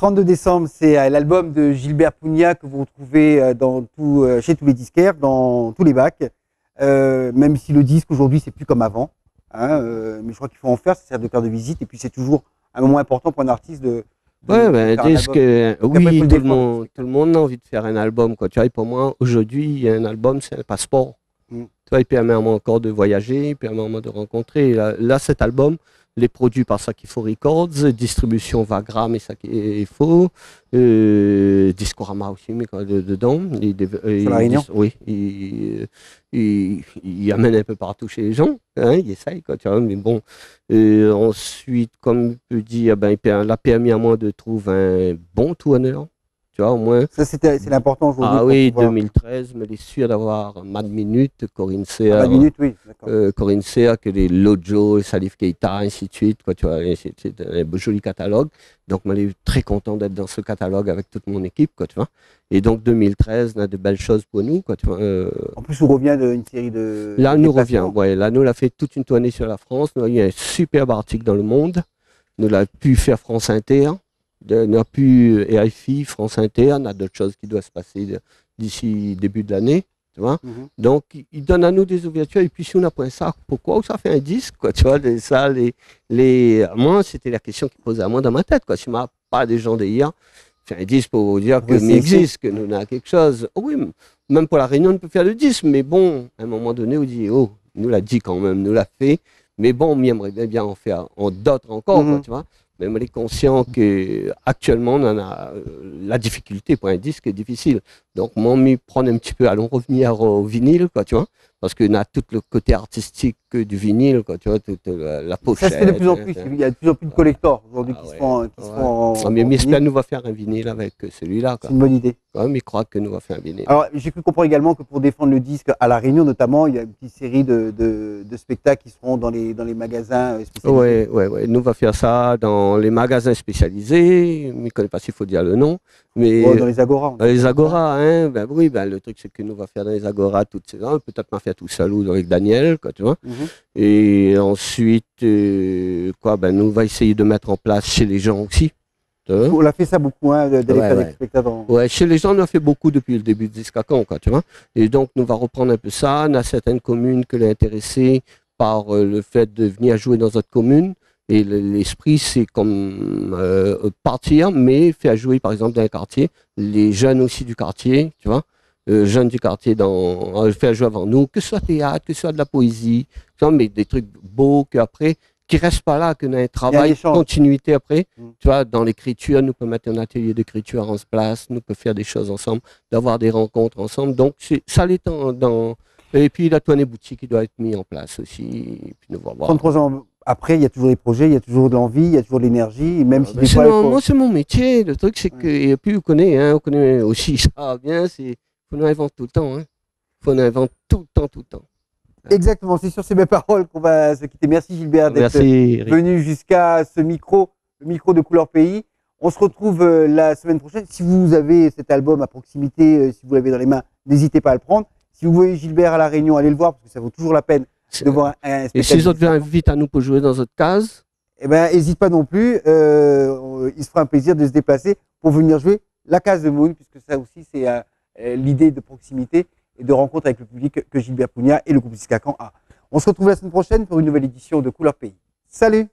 32 décembre, c'est l'album de Gilbert Pugnat que vous retrouvez chez tous les disquaires, dans tous les bacs. Même si le disque aujourd'hui, c'est plus comme avant. Hein, mais je crois qu'il faut en faire, ça sert de carte de visite. Et puis c'est toujours un moment important pour un artiste Ouais, ben, faire un disque, album. oui, Après, tout le monde a envie de faire un album, quoi. Tu vois, et pour moi, aujourd'hui, un album, c'est un passeport. Mm. Tu vois, il permet à moi encore de voyager, il permet à moi de rencontrer. Là, cet album, les produits par Saki Fo Records, distribution Vagram et Saki Fo, Discorama aussi, mais quand dedans. Sur la Réunion. Oui, il amène un peu partout chez les gens, hein, il essaye, quoi, tu vois, mais bon. Ensuite, comme je peux dire, ben, il a permis à moi de trouver un bon tourneur. Tu vois, au moins. Ça, c'est l'important aujourd'hui. Ah oui, 2013, mais il est sûr d'avoir Mad Minute, Corinne Sear. Mad Minute, oui, d'accord. Corinne Sear, que les Lojo, Salif Keita, ainsi de suite. Quoi, tu vois, c'est un joli catalogue. Donc, je suis très content d'être dans ce catalogue avec toute mon équipe. Quoi, tu vois. Et donc, 2013, on a de belles choses pour nous. Quoi, tu vois, En plus, on revient d'une série de. Là, nous revient. Ouais, là, nous, on a fait toute une tournée sur la France. Nous, il y a un superbe article dans Le Monde. Nous l'avons pu faire France Inter. On a pu RFI, France Inter, on a d'autres choses qui doivent se passer d'ici début de l'année, tu vois. Donc, il donne à nous des ouvertures, et puis si on n'a pas ça, pourquoi ça fait un disque, quoi, tu vois, moi, c'était la question qui posait à moi dans ma tête, quoi. Si on n'a pas des gens d'hier, faire un disque pour vous dire que nous existe, que nous avons quelque chose. Oh oui, même pour la Réunion, on peut faire le disque, mais bon, à un moment donné, on dit, oh, nous l'a dit quand même, nous l'a fait, mais bon, on aimerait bien en faire d'autres encore, quoi, tu vois. Mais on est conscient qu'actuellement, on a la difficulté pour un disque est difficile. Donc, moi, m'y prendre un petit peu, allons revenir au vinyle, quoi, tu vois, parce qu'on a tout le côté artistique du vinyle, quoi, tu vois, toute la pochette. Ça se fait de plus en plus. Il y a de plus en plus de collectors aujourd'hui qui se font en mais j'espère nous va faire un vinyle avec celui-là. C'est une bonne idée. Ouais, mais je crois que nous va faire un vinyle. Alors, j'ai cru comprendre également que pour défendre le disque à La Réunion, notamment, il y a une petite série de spectacles qui seront dans les magasins spécialisés. Oui. Nous va faire ça dans les magasins spécialisés. Je ne connais pas s'il faut dire le nom. Mais dans les Agora. Dans les Agora, hein. Ben oui, ben, le truc, c'est que nous va faire dans les Agora toutes ces ans. Peut-être m'en faire tout seul ou avec Daniel, quoi, tu vois. Et ensuite, ben, nous va essayer de mettre en place chez les gens aussi. On a fait ça beaucoup, hein, d'aller faire des spectacles. Ouais, chez les gens, on a fait beaucoup depuis le début de Discacan, quoi, tu vois. Et donc, nous va reprendre un peu ça. On a certaines communes que l'ont intéressé par le fait de venir jouer dans notre commune. Et l'esprit, c'est comme partir, mais faire jouer, par exemple, dans un quartier, les jeunes aussi du quartier, tu vois. Jeunes du quartier, faire jouer avant nous, que ce soit théâtre, que ce soit de la poésie, mais des trucs beaux qu'après, qui ne restent pas là, qu'on a un travail, continuité après. Tu vois, dans l'écriture, nous pouvons mettre un atelier d'écriture en place, nous pouvons faire des choses ensemble, d'avoir des rencontres ensemble. Donc, ça l'est Et puis, la tournée boutique qui doit être mise en place aussi. Et puis, nous voir. 33 ans après, il y a toujours des projets, il y a toujours de l'envie, il y a toujours de l'énergie. Même si moi, c'est mon métier. Le truc, c'est que, et puis, on connaît aussi ça bien, c'est qu'on invente tout le temps. Il faut qu'on invente tout le temps. Exactement, c'est sur ces belles paroles qu'on va se quitter. Merci Gilbert d'être venu jusqu'à le micro de Couleur Pays. On se retrouve la semaine prochaine. Si vous avez cet album à proximité, si vous l'avez dans les mains, n'hésitez pas à le prendre. Si vous voyez Gilbert à La Réunion, allez le voir parce que ça vaut toujours la peine de voir un spectacle. Et si les autres invitent à nous pour jouer dans votre case, eh ben, n'hésite pas non plus. Il se fera un plaisir de se déplacer pour venir jouer la case de Moon, puisque ça aussi, c'est l'idée de proximité et de rencontre avec le public que Gilbert Pugnat et le groupe Discacan a. On se retrouve la semaine prochaine pour une nouvelle édition de Couleur Pays. Salut!